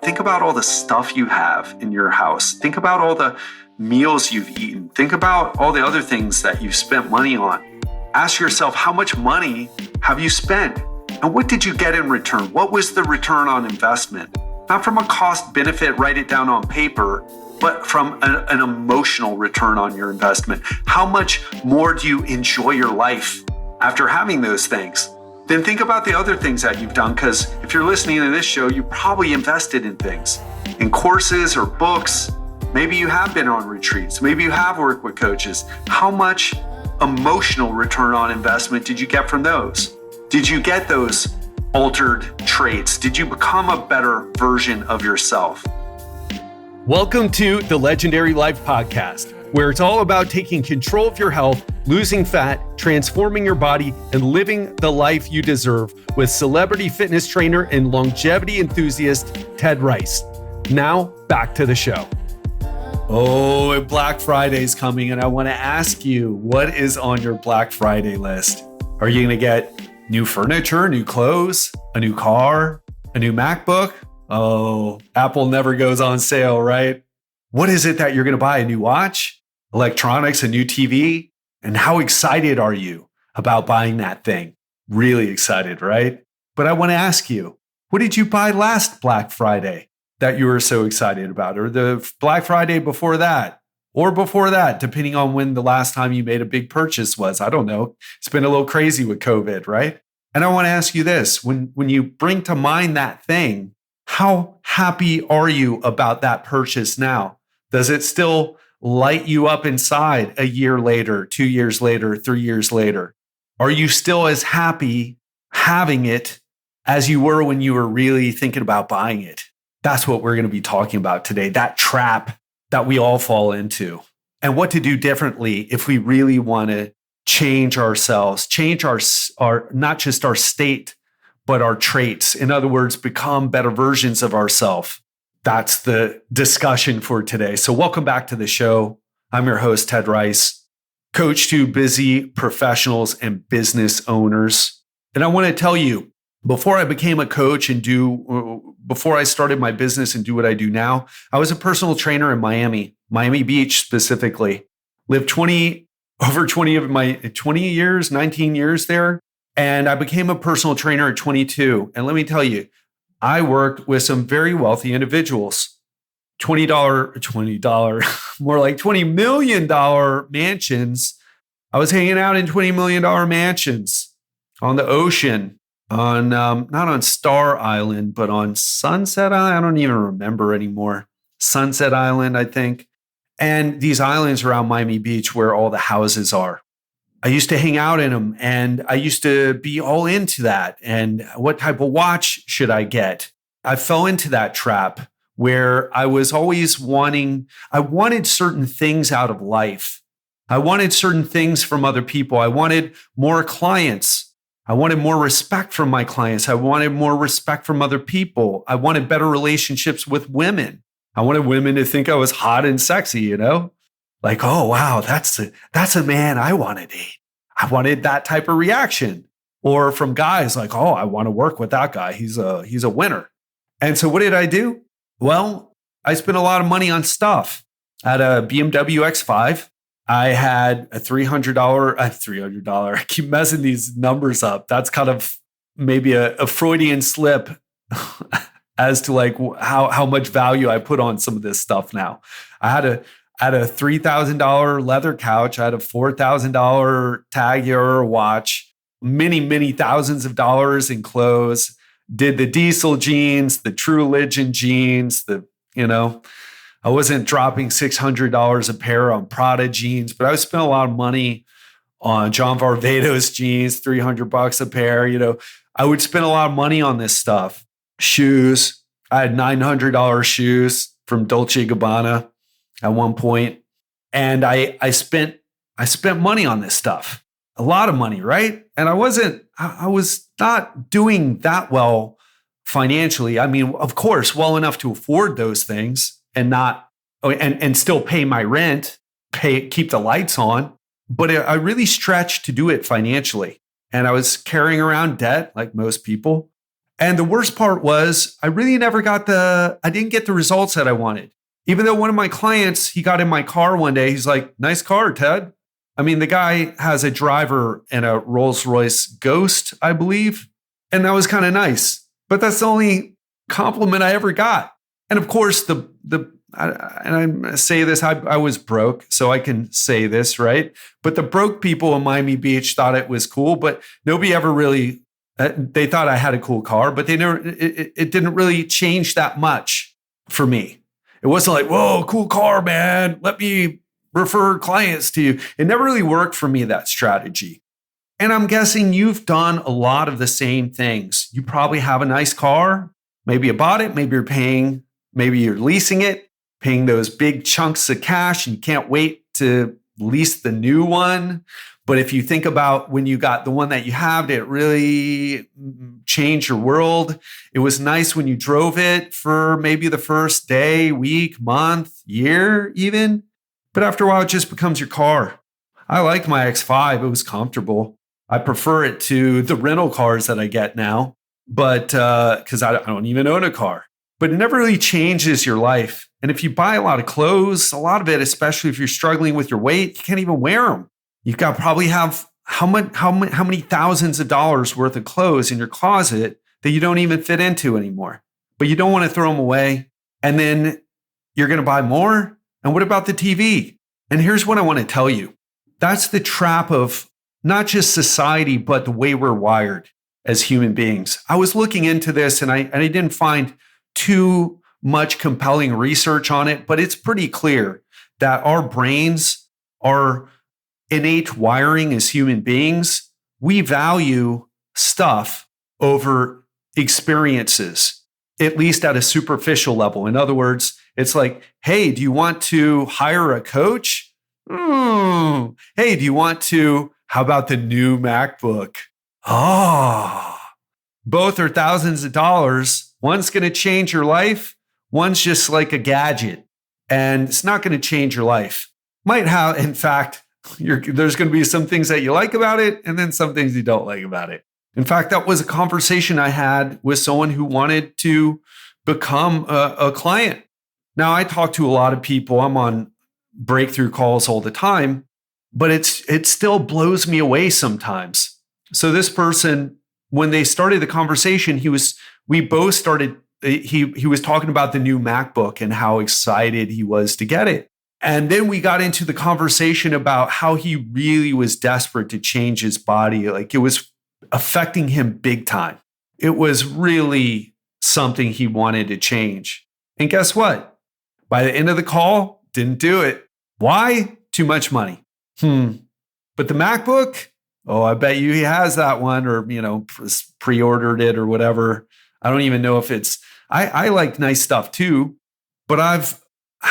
Think about all the stuff you have in your house. Think about all the meals you've eaten. Think about all the other things that you've spent money on. Ask yourself, how much money have you spent? And what did you get in return? What was the return on investment? Not from a cost benefit, write it down on paper, but from an emotional return on your investment. How much more do you enjoy your life after having those things? Then think about the other things that you've done, because if you're listening to this show, you probably invested in things, in courses or books. Maybe you have been on retreats. Maybe you have worked with coaches. How much emotional return on investment did you get from those? Did you get those altered traits? Did you become a better version of yourself? Welcome to the Legendary Life Podcast, where it's all about taking control of your health, losing fat, transforming your body, and living the life you deserve with celebrity fitness trainer and longevity enthusiast, Ted Rice. Now, back to the show. Oh, Black Friday's coming, and I want to ask you, what is on your Black Friday list? Are you going to get new furniture, new clothes, a new car, a new MacBook? Oh, Apple never goes on sale, right? What is it that you're going to buy? A new watch, electronics, a new TV? And how excited are you about buying that thing? Really excited, right? But I want to ask you, what did you buy last Black Friday that you were so excited about? Or the Black Friday before that? Or before that, depending on when the last time you made a big purchase was. I don't know. It's been a little crazy with COVID, right? And I want to ask you this. When you bring to mind that thing, how happy are you about that purchase now? Does it still light you up inside a year later, 2 years later, 3 years later? Are you still as happy having it as you were when you were really thinking about buying it? That's what we're going to be talking about today, that trap that we all fall into, and what to do differently if we really want to change ourselves, change our not just our state, but our traits. In other words, become better versions of ourselves. That's the discussion for today. So welcome back to the show. I'm your host, Ted Rice, coach to busy professionals and business owners. And I want to tell you, before I became a coach and before I started my business and do what I do now, I was a personal trainer in Miami Beach specifically. Lived 19 years there. And I became a personal trainer at 22. And let me tell you, I worked with some very wealthy individuals, $20, more like $20 million mansions. I was hanging out in $20 million mansions on the ocean, on not on Star Island, but on Sunset Island. I don't even remember anymore. Sunset Island, I think. And these islands around Miami Beach where all the houses are. I used to hang out in them, and I used to be all into that. And what type of watch should I get? I fell into that trap where I was always I wanted certain things out of life. I wanted certain things from other people. I wanted more clients. I wanted more respect from my clients. I wanted more respect from other people. I wanted better relationships with women. I wanted women to think I was hot and sexy, you know? Like, oh, wow, that's a man I want to date. I wanted that type of reaction. Or from guys like, oh, I want to work with that guy. He's a winner. And so what did I do? Well, I spent a lot of money on stuff. I had a BMW X5. I had a $300. I keep messing these numbers up. That's kind of maybe a Freudian slip as to like how much value I put on some of this stuff now. I had a $3,000 leather couch. I had a $4,000 TAG Heuer watch, many thousands of dollars in clothes, did the diesel jeans, the True Religion jeans, I wasn't dropping $600 a pair on Prada jeans, but I spent a lot of money on John Varvatos jeans, $300 a pair. I would spend a lot of money on this stuff. Shoes. I had $900 shoes from Dolce & Gabbana at one point. And I spent money on this stuff, a lot of money, right? And I was not doing that well financially. I mean, of course, well enough to afford those things and still pay my rent, keep the lights on. But I really stretched to do it financially. And I was carrying around debt like most people. And the worst part was I didn't get the results that I wanted. Even though one of my clients, he got in my car one day, he's like, nice car, Ted. I mean, the guy has a driver and a Rolls-Royce Ghost, I believe. And that was kind of nice. But that's the only compliment I ever got. And of course, I say this, I was broke, so I can say this, right? But the broke people in Miami Beach thought it was cool, but nobody ever really, they thought I had a cool car, but it didn't really change that much for me. It wasn't like, whoa, cool car, man. Let me refer clients to you. It never really worked for me, that strategy. And I'm guessing you've done a lot of the same things. You probably have a nice car. Maybe you bought it. Maybe you're leasing it, paying those big chunks of cash, and you can't wait to lease the new one. But if you think about when you got the one that you have, did it really change your world? It was nice when you drove it for maybe the first day, week, month, year even. But after a while, it just becomes your car. I like my X5. It was comfortable. I prefer it to the rental cars that I get now, but because I don't even own a car. But it never really changes your life. And if you buy a lot of clothes, a lot of it, especially if you're struggling with your weight, you can't even wear them. You've got probably have how many thousands of dollars worth of clothes in your closet that you don't even fit into anymore. But you don't want to throw them away. And then you're going to buy more. And what about the TV? And here's what I want to tell you. That's the trap of not just society, but the way we're wired as human beings. I was looking into this and I didn't find too much compelling research on it, but it's pretty clear that our brains, our innate wiring as human beings, we value stuff over experiences, at least at a superficial level. In other words, it's like, hey, do you want to hire a coach? Hey, how about the new MacBook? Both are thousands of dollars. One's going to change your life. One's just like a gadget, and it's not going to change your life. Might have, in fact, there's going to be some things that you like about it, and then some things you don't like about it. In fact, that was a conversation I had with someone who wanted to become a client. Now, I talk to a lot of people. I'm on breakthrough calls all the time, but it still blows me away sometimes. So this person, when they started the conversation, he was talking about the new MacBook and how excited he was to get it. And then we got into the conversation about how he really was desperate to change his body. Like, it was affecting him big time. It was really something he wanted to change. And guess what? By the end of the call, didn't do it. Why? Too much money. But the MacBook, I bet you he has that one, or, pre-ordered it or whatever. I don't even know if I like nice stuff too, but I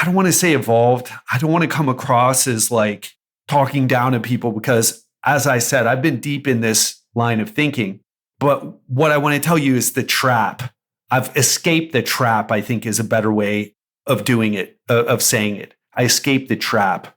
don't want to say evolved. I don't want to come across as like talking down to people because, as I said, I've been deep in this line of thinking. But what I want to tell you is the trap. I've escaped the trap, I think, is a better way of doing it, of saying it. I escaped the trap.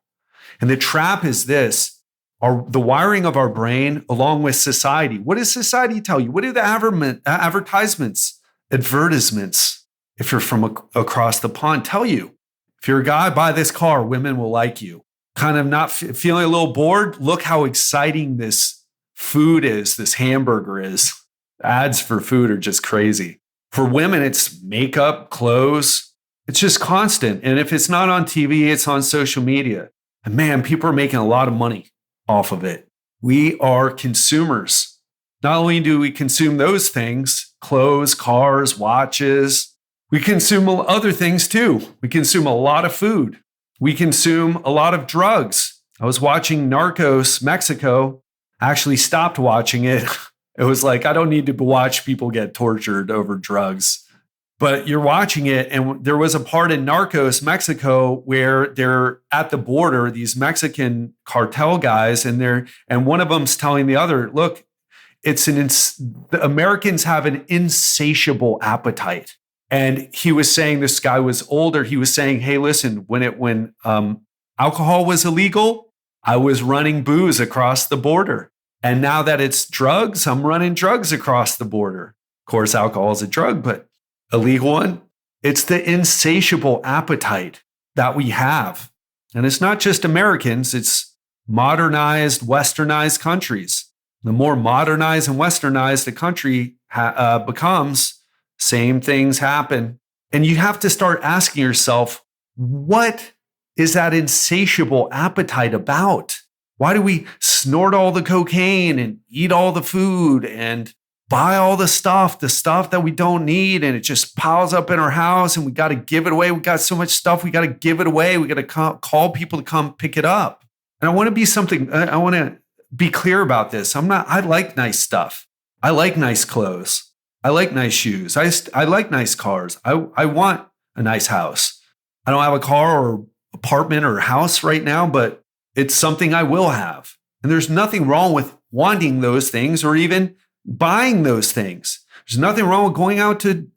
And the trap is this, the wiring of our brain along with society. What does society tell you? What do the advertisements, if you're from across the pond, tell you? If you're a guy, buy this car, women will like you. Kind of not feeling a little bored? Look how exciting this food is, this hamburger is. Ads for food are just crazy. For women, it's makeup, clothes. It's just constant. And if it's not on TV, it's on social media. And man, people are making a lot of money off of it. We are consumers. Not only do we consume those things, clothes, cars, watches, we consume other things too. We consume a lot of food. We consume a lot of drugs. I was watching Narcos Mexico. I actually stopped watching it. It was like, I don't need to watch people get tortured over drugs. But you're watching it, and there was a part in Narcos Mexico where they're at the border, these Mexican cartel guys, and one of them's telling the other, look, the Americans have an insatiable appetite. And he was saying, this guy was older. He was saying, hey, listen, when alcohol was illegal, I was running booze across the border. And now that it's drugs, I'm running drugs across the border. Of course, alcohol is a drug, but a legal one. It's the insatiable appetite that we have. And it's not just Americans, it's modernized, westernized countries. The more modernized and westernized a country becomes, same things happen. And you have to start asking yourself, what is that insatiable appetite about? Why do we snort all the cocaine and eat all the food and buy all the stuff that we don't need, and it just piles up in our house and we got to give it away? We got so much stuff, we got to give it away. We got to call people to come pick it up. And I want to be clear about this. I like nice stuff. I like nice clothes. I like nice shoes. I like nice cars. I want a nice house. I don't have a car or apartment or house right now, but it's something I will have. And there's nothing wrong with wanting those things or even buying those things. There's nothing wrong with going out to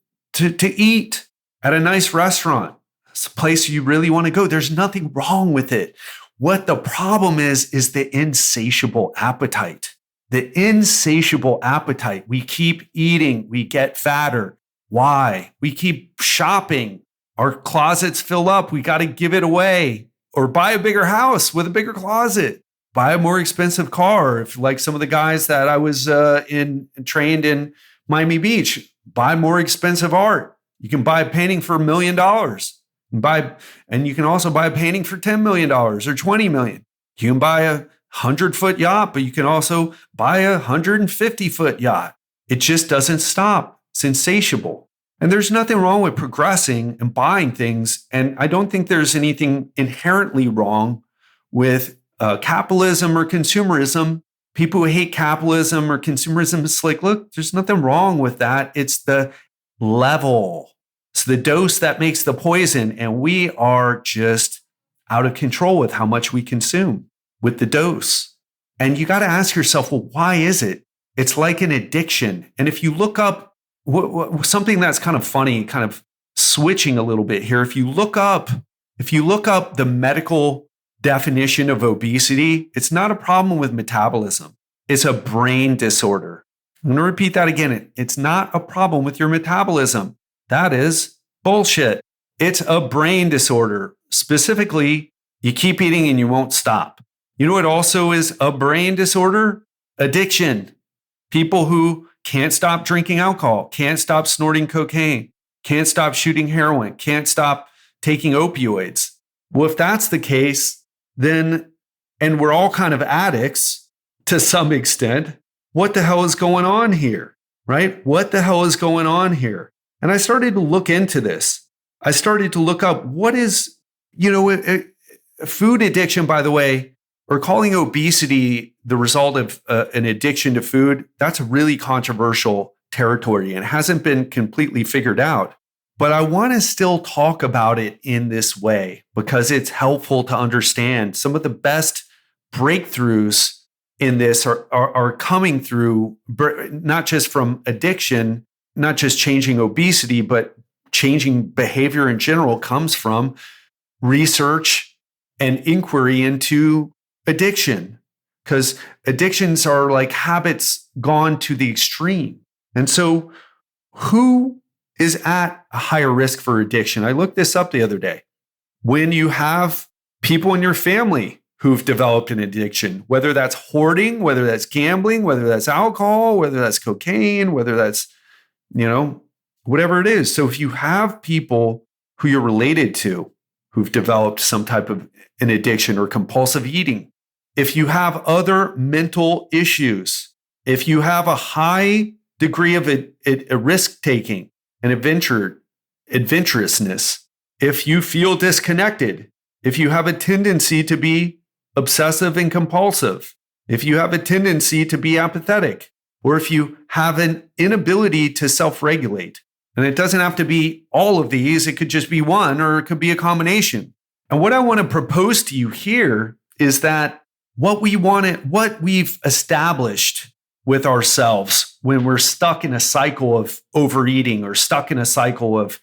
eat at a nice restaurant. It's a place you really want to go. There's nothing wrong with it. What the problem is the insatiable appetite. The insatiable appetite. We keep eating, we get fatter. Why? We keep shopping. Our closets fill up. We got to give it away or buy a bigger house with a bigger closet. Buy a more expensive car. If like some of the guys that I was trained in Miami Beach, buy more expensive art. You can buy a painting for $1 million. And you can also buy a painting for $10 million or $20 million. You can buy a 100-foot yacht, but you can also buy a 150-foot yacht. It just doesn't stop. It's insatiable. And there's nothing wrong with progressing and buying things. And I don't think there's anything inherently wrong with capitalism or consumerism. People who hate capitalism or consumerism, it's like, look, there's nothing wrong with that. It's the level. It's the dose that makes the poison. And we are just out of control with how much we consume with the dose. And you got to ask yourself, well, why is it? It's like an addiction. And if you look up something that's kind of funny, kind of switching a little bit here, if you look up the medical definition of obesity, it's not a problem with metabolism. It's a brain disorder. I'm going to repeat that again. It's not a problem with your metabolism. That is bullshit. It's a brain disorder. Specifically, you keep eating and you won't stop. You know what also is a brain disorder? Addiction. People who can't stop drinking alcohol, can't stop snorting cocaine, can't stop shooting heroin, can't stop taking opioids. Well, if that's the case, then, and we're all kind of addicts to some extent, what the hell is going on here, right? What the hell is going on here? And I started to look into this. I started to look up what is, food addiction, by the way, or calling obesity the result of an addiction to food. That's a really controversial territory and hasn't been completely figured out. But I want to still talk about it in this way because it's helpful to understand. Some of the best breakthroughs in this are coming through not just from addiction, not just changing obesity, but changing behavior in general comes from research and inquiry into addiction, because addictions are like habits gone to the extreme. And so who is at a higher risk for addiction? I looked this up the other day. When you have people in your family who've developed an addiction, whether that's hoarding, whether that's gambling, whether that's alcohol, whether that's cocaine, whether that's, whatever it is. So if you have people who you're related to who've developed some type of an addiction or compulsive eating, if you have other mental issues, if you have a high degree of a risk-taking and adventurousness, if you feel disconnected, if you have a tendency to be obsessive and compulsive, if you have a tendency to be apathetic, or if you have an inability to self-regulate. And it doesn't have to be all of these. It could just be one, or it could be a combination. And what I want to propose to you here is that what we've established with ourselves when we're stuck in a cycle of overeating or stuck in a cycle of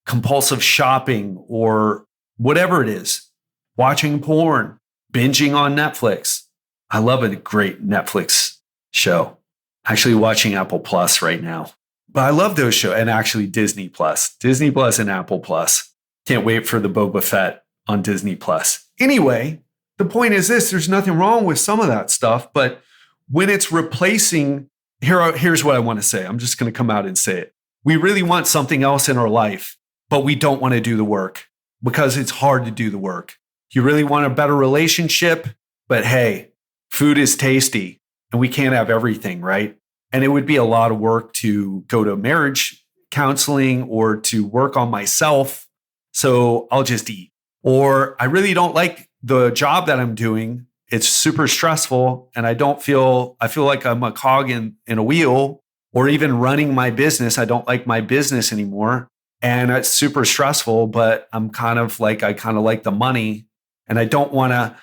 compulsive shopping or whatever it is, watching porn, binging on Netflix. I love a great Netflix show. Actually watching Apple Plus right now. But I love those shows. And actually Disney Plus and Apple Plus. Can't wait for the Boba Fett on Disney Plus. Anyway, the point is this, there's nothing wrong with some of that stuff, but when it's replacing, here's what I want to say. I'm just going to come out and say it. We really want something else in our life, but we don't want to do the work because it's hard to do the work. You really want a better relationship, but hey, food is tasty and we can't have everything, right? And it would be a lot of work to go to marriage counseling or to work on myself. So I'll just eat. Or I really don't like the job that I'm doing. It's super stressful and I feel like I'm a cog in a wheel, or even running my business. I don't like my business anymore. And it's super stressful, but I kind of like the money and I don't want to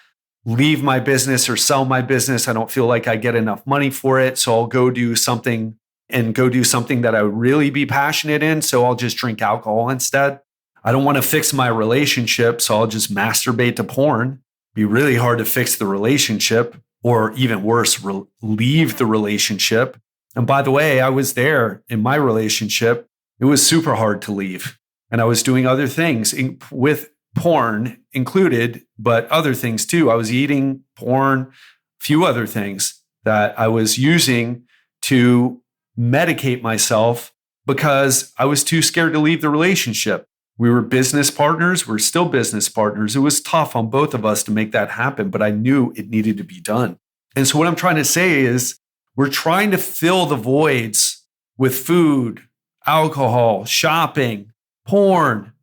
leave my business or sell my business. I don't feel like I get enough money for it. So I'll go do something that I would really be passionate in. So I'll just drink alcohol instead. I don't want to fix my relationship. So I'll just masturbate to porn. Be really hard to fix the relationship, or even worse, leave the relationship. And by the way, I was there in my relationship. It was super hard to leave. And I was doing other things with porn included, but other things too. I was eating porn, a few other things that I was using to medicate myself because I was too scared to leave the relationship. We were business partners. We're still business partners. It was tough on both of us to make that happen, but I knew it needed to be done. And so what I'm trying to say is we're trying to fill the voids with food, alcohol, shopping, porn,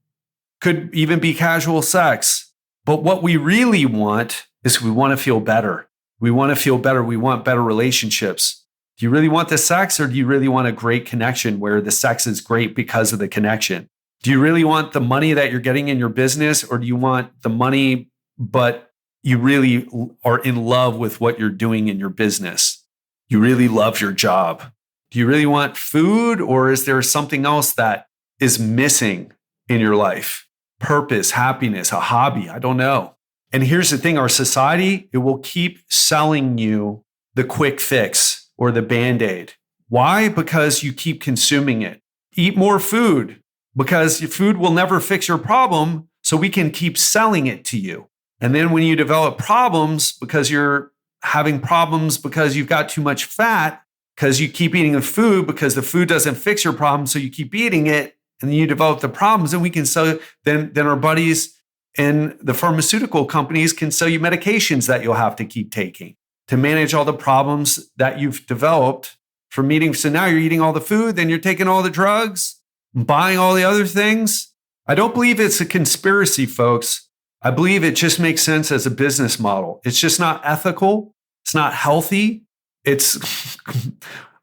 could even be casual sex. But what we really want is we want to feel better. We want to feel better. We want better relationships. Do you really want the sex, or do you really want a great connection where the sex is great because of the connection? Do you really want the money that you're getting in your business, or do you want the money, but you really are in love with what you're doing in your business? You really love your job. Do you really want food, or is there something else that is missing in your life? Purpose, happiness, a hobby, I don't know. And here's the thing, our society, it will keep selling you the quick fix or the Band-Aid. Why? Because you keep consuming it. Eat more food, because your food will never fix your problem, so we can keep selling it to you. And then when you develop problems because you're having problems because you've got too much fat, because you keep eating the food because the food doesn't fix your problem, so you keep eating it, and then you develop the problems, and we can sell, then our buddies in the pharmaceutical companies can sell you medications that you'll have to keep taking to manage all the problems that you've developed from eating. So now you're eating all the food, then you're taking all the drugs, buying all the other things. I don't believe it's a conspiracy, folks. I believe it just makes sense as a business model. It's just not ethical. It's not healthy. It's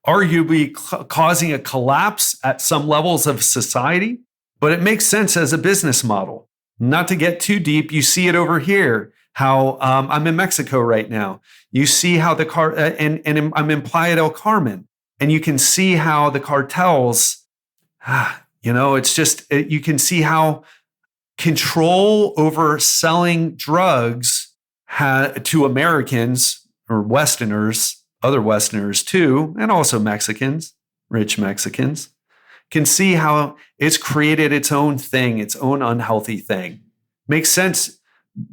arguably causing a collapse at some levels of society, but it makes sense as a business model. Not to get too deep, you see it over here, how I'm in Mexico right now. You see how and I'm in Playa del Carmen, and you can see how the cartels, it's just, you can see how control over selling drugs to Americans or Westerners, other Westerners too, and also Mexicans, rich Mexicans, can see how it's created its own thing, its own unhealthy thing. Makes sense.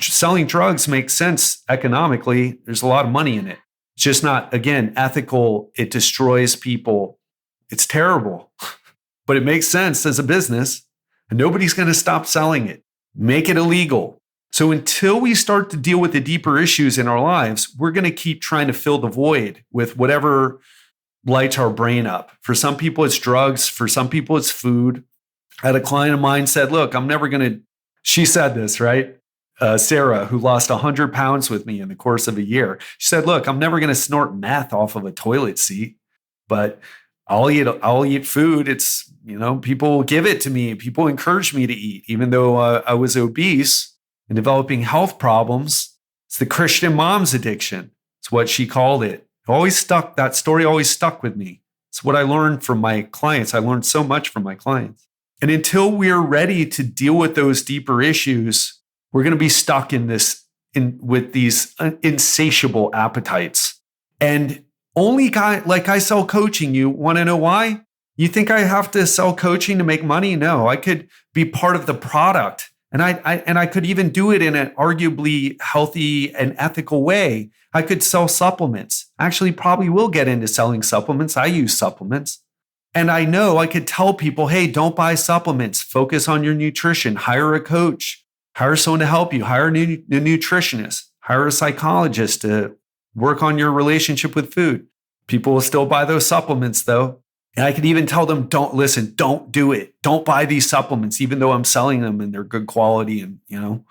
Selling drugs makes sense economically. There's a lot of money in it. It's just not, again, ethical. It destroys people. It's terrible, but it makes sense as a business, and nobody's going to stop selling it. Make it illegal. So until we start to deal with the deeper issues in our lives, we're going to keep trying to fill the void with whatever lights our brain up. For some people, it's drugs. For some people, it's food. I had a client of mine said, look, I'm never going to, she said this, right? Sarah, who lost 100 pounds with me in the course of a year. She said, look, I'm never going to snort meth off of a toilet seat, but I'll eat food. It's, people give it to me. People encourage me to eat, even though I was obese and developing health problems. It's the Christian mom's addiction. It's what she called it. That story always stuck with me. It's what I learned from my clients. I learned so much from my clients. And until we're ready to deal with those deeper issues, we're going to be stuck with these insatiable appetites. And only guy like I sell coaching, you want to know why? You think I have to sell coaching to make money? No, I could be part of the product. And I could even do it in an arguably healthy and ethical way. I could sell supplements. Actually, probably will get into selling supplements. I use supplements. And I know I could tell people, hey, don't buy supplements. Focus on your nutrition. Hire a coach. Hire someone to help you. Hire a nutritionist. Hire a psychologist to work on your relationship with food. People will still buy those supplements though. And I could even tell them, don't do it. Don't buy these supplements, even though I'm selling them and they're good quality and,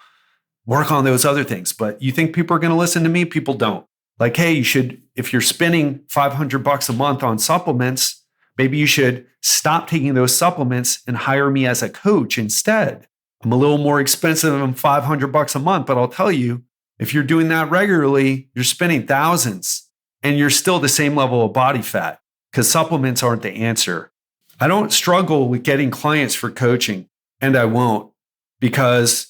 work on those other things. But you think people are going to listen to me? People don't. Like, hey, you should, if you're spending $500 a month on supplements, maybe you should stop taking those supplements and hire me as a coach instead. I'm a little more expensive than $500 a month, but I'll tell you, if you're doing that regularly, you're spending thousands and you're still the same level of body fat. Because supplements aren't the answer. I don't struggle with getting clients for coaching, and I won't because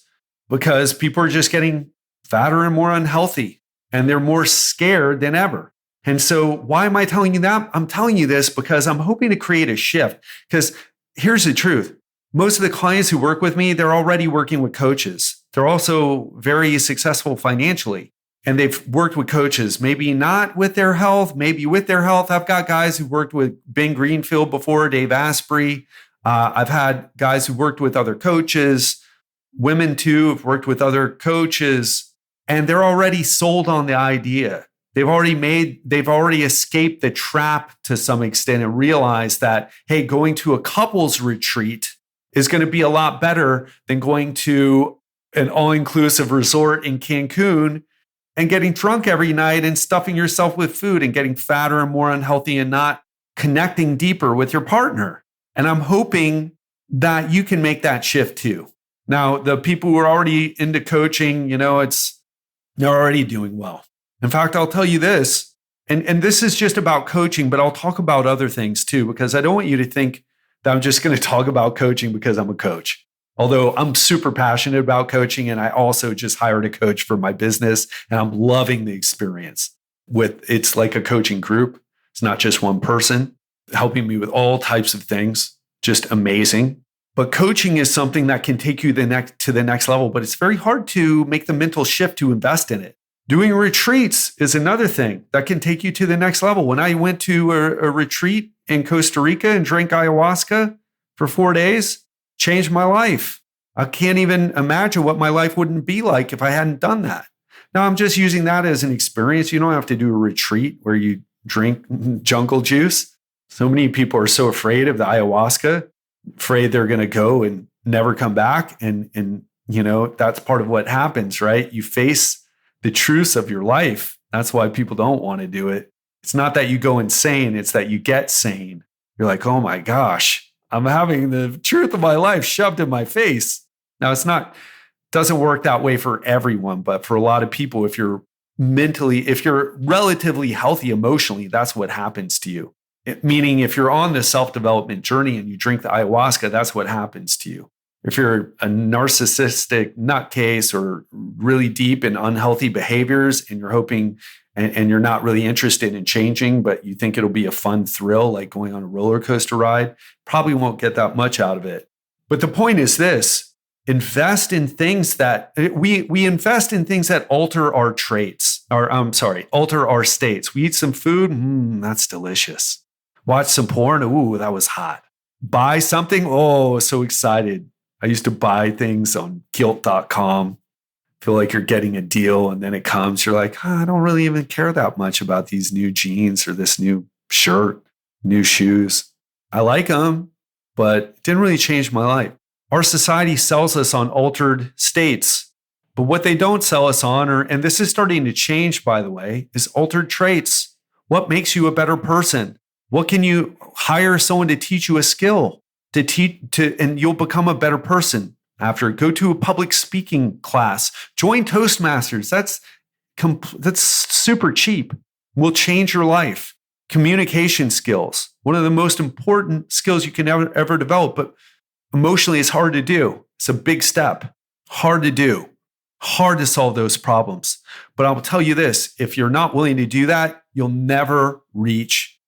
people are just getting fatter and more unhealthy, and they're more scared than ever. And so why am I telling you that? I'm telling you this because I'm hoping to create a shift. Because here's the truth. Most of the clients who work with me, they're already working with coaches. They're also very successful financially. And they've worked with coaches, maybe not with their health, maybe with their health. I've got guys who worked with Ben Greenfield before, Dave Asprey. I've had guys who worked with other coaches, women too, have worked with other coaches, and they're already sold on the idea. They've already escaped the trap to some extent and realized that, hey, going to a couples retreat is going to be a lot better than going to an all-inclusive resort in Cancun and getting drunk every night and stuffing yourself with food and getting fatter and more unhealthy and not connecting deeper with your partner. And I'm hoping that you can make that shift too. Now, the people who are already into coaching, they're already doing well. In fact, I'll tell you this, and this is just about coaching, but I'll talk about other things too, because I don't want you to think that I'm just going to talk about coaching because I'm a coach. Although I'm super passionate about coaching, and I also just hired a coach for my business, and I'm loving the experience. It's like a coaching group. It's not just one person helping me with all types of things, just amazing. But coaching is something that can take you to the next level, but it's very hard to make the mental shift to invest in it. Doing retreats is another thing that can take you to the next level. When I went to a retreat in Costa Rica and drank ayahuasca for 4 days, changed my life. I can't even imagine what my life wouldn't be like if I hadn't done that. Now, I'm just using that as an experience. You don't have to do a retreat where you drink jungle juice. So many people are so afraid of the ayahuasca, afraid they're going to go and never come back. And that's part of what happens, right? You face the truths of your life. That's why people don't want to do it. It's not that you go insane. It's that you get sane. You're like, oh my gosh, I'm having the truth of my life shoved in my face. Now, doesn't work that way for everyone, but for a lot of people, if you're relatively healthy emotionally, that's what happens to you. Meaning if you're on the self-development journey and you drink the ayahuasca, that's what happens to you. If you're a narcissistic nutcase or really deep in unhealthy behaviors and you're hoping and you're not really interested in changing, but you think it'll be a fun thrill, like going on a roller coaster ride, probably won't get that much out of it. But the point is this: invest in things that we invest in things that alter our traits, alter our states. We eat some food, that's delicious. Watch some porn, ooh, that was hot. Buy something, oh, so excited. I used to buy things on Gilt.com. Feel like you're getting a deal, and then it comes. You're like, I don't really even care that much about these new jeans or this new shirt, new shoes. I like them, but it didn't really change my life. Our society sells us on altered states, but what they don't sell us on, and this is starting to change, by the way, is altered traits. What makes you a better person? What can you hire someone to teach you a skill and you'll become a better person? After, go to a public speaking class, join Toastmasters. That's super cheap. Will change your life. Communication skills, one of the most important skills you can ever develop, but emotionally it's hard to do. It's a big step, hard to do, hard to solve those problems. But I'll tell you this, if you're not willing to do that, you'll never reach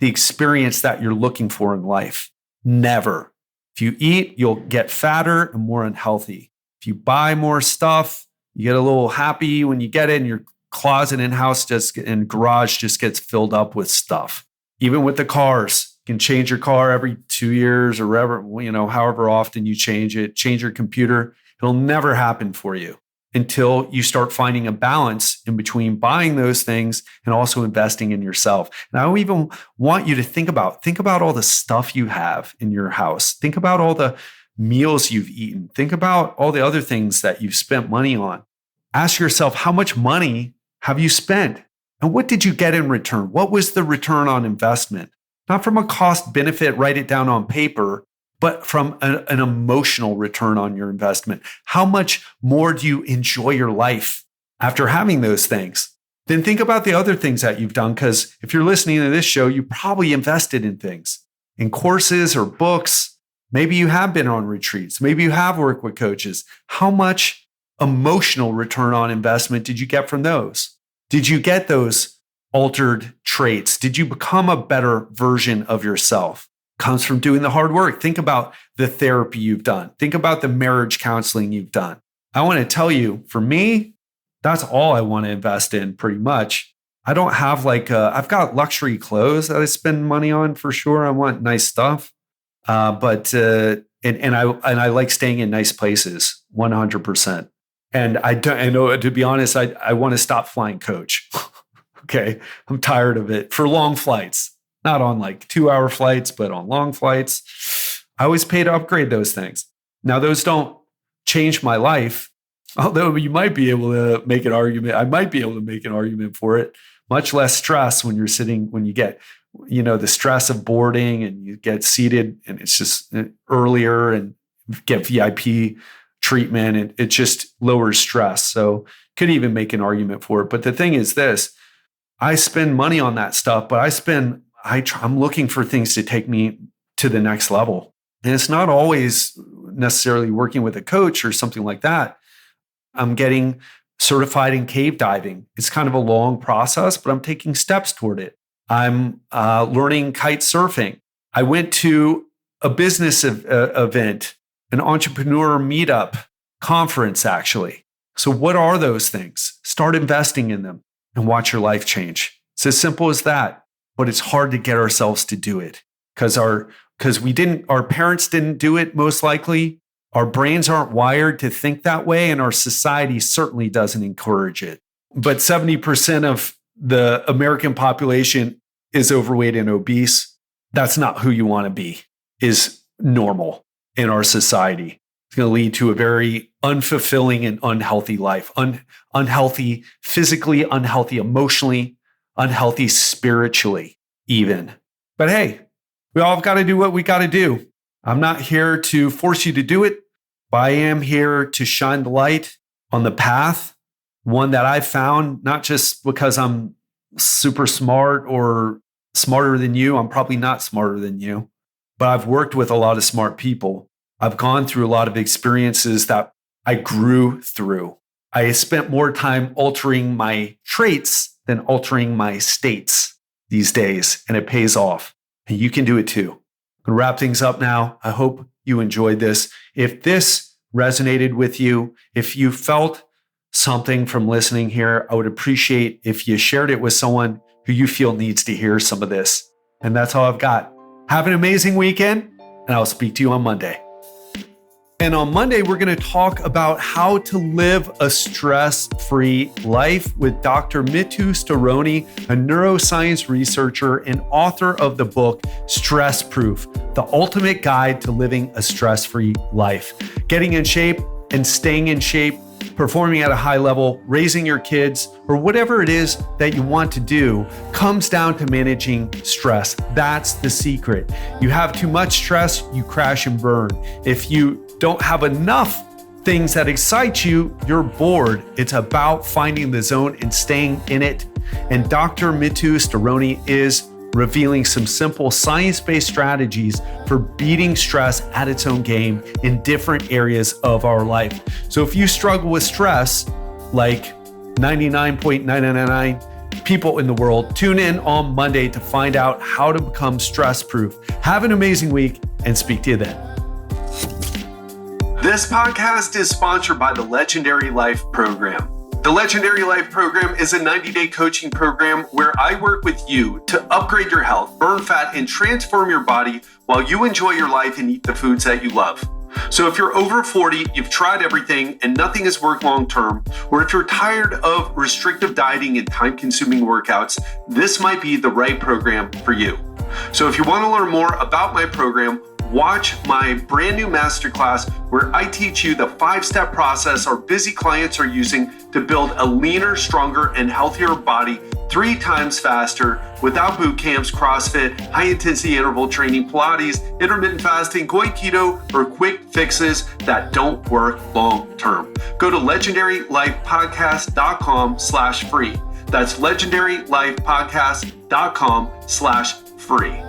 the experience that you're looking for in life. Never. If you eat, you'll get fatter and more unhealthy. If you buy more stuff, you get a little happy when you get it, and your closet and garage just gets filled up with stuff. Even with the cars, you can change your car every 2 years or however often you change it. Change your computer. It'll never happen for you until you start finding a balance in between buying those things and also investing in yourself. And I even want you to think about all the stuff you have in your house. Think about all the meals you've eaten. Think about all the other things that you've spent money on. Ask yourself, how much money have you spent? And what did you get in return? What was the return on investment? Not from a cost benefit, write it down on paper, but from an emotional return on your investment. How much more do you enjoy your life after having those things? Then think about the other things that you've done, because if you're listening to this show, you probably invested in things, in courses or books. Maybe you have been on retreats. Maybe you have worked with coaches. How much emotional return on investment did you get from those? Did you get those altered traits? Did you become a better version of yourself? Comes from doing the hard work. Think about the therapy you've done. Think about the marriage counseling you've done. I want to tell you, for me, that's all I want to invest in pretty much. I don't have I've got luxury clothes that I spend money on for sure. I want nice stuff. But I like staying in nice places 100%. And I know, to be honest, I want to stop flying coach. Okay. I'm tired of it for long flights. Not on 2-hour flights, but on long flights. I always pay to upgrade those things. Now, those don't change my life, although you might be able to make an argument. I might be able to make an argument for it. Much less stress when you get, the stress of boarding and you get seated and it's just earlier and get VIP treatment, and it just lowers stress. So could even make an argument for it. But the thing is this, I spend money on that stuff, but I'm looking for things to take me to the next level. And it's not always necessarily working with a coach or something like that. I'm getting certified in cave diving. It's kind of a long process, but I'm taking steps toward it. I'm learning kite surfing. I went to a business event, an entrepreneur meetup conference, actually. So what are those things? Start investing in them and watch your life change. It's as simple as that. But it's hard to get ourselves to do it because our parents didn't do it, most likely. Our brains aren't wired to think that way, and our society certainly doesn't encourage it. But 70% of the American population is overweight and obese. That's not who you want to be, is normal in our society. It's going to lead to a very unfulfilling and unhealthy life. Unhealthy physically, unhealthy emotionally, unhealthy spiritually even. But hey, we all got to do what we got to do. I'm not here to force you to do it, but I am here to shine the light on the path, one that I found, not just because I'm super smart or smarter than you. I'm probably not smarter than you, but I've worked with a lot of smart people. I've gone through a lot of experiences that I grew through. I spent more time altering my traits than altering my states these days, and it pays off. And you can do it too. I'm going to wrap things up now. I hope you enjoyed this. If this resonated with you, if you felt something from listening here, I would appreciate if you shared it with someone who you feel needs to hear some of this. And that's all I've got. Have an amazing weekend, and I'll speak to you on Monday. And on Monday, we're going to talk about how to live a stress-free life with Dr. Mithu Staroni, a neuroscience researcher and author of the book Stress Proof, the ultimate guide to living a stress-free life. Getting in shape and staying in shape, performing at a high level, raising your kids, or whatever it is that you want to do comes down to managing stress. That's the secret. You have too much stress, you crash and burn. If you don't have enough things that excite you, you're bored. It's about finding the zone and staying in it. And Dr. Mithu Staroni is revealing some simple science-based strategies for beating stress at its own game in different areas of our life. So if you struggle with stress, like 99.999 people in the world. Tune in on Monday to find out how to become stress-proof. Have an amazing week and speak to you then. This podcast is sponsored by the Legendary Life Program. The Legendary Life Program is a 90-day coaching program where I work with you to upgrade your health, burn fat, and transform your body while you enjoy your life and eat the foods that you love. So if you're over 40, you've tried everything and nothing has worked long-term, or if you're tired of restrictive dieting and time-consuming workouts, this might be the right program for you. So if you want to learn more about my program, watch my brand new masterclass where I teach you the 5-step process our busy clients are using to build a leaner, stronger, and healthier body 3 times faster without boot camps, CrossFit, high-intensity interval training, Pilates, intermittent fasting, going keto, or quick fixes that don't work long-term. Go to legendarylifepodcast.com/free. That's legendarylifepodcast.com/free.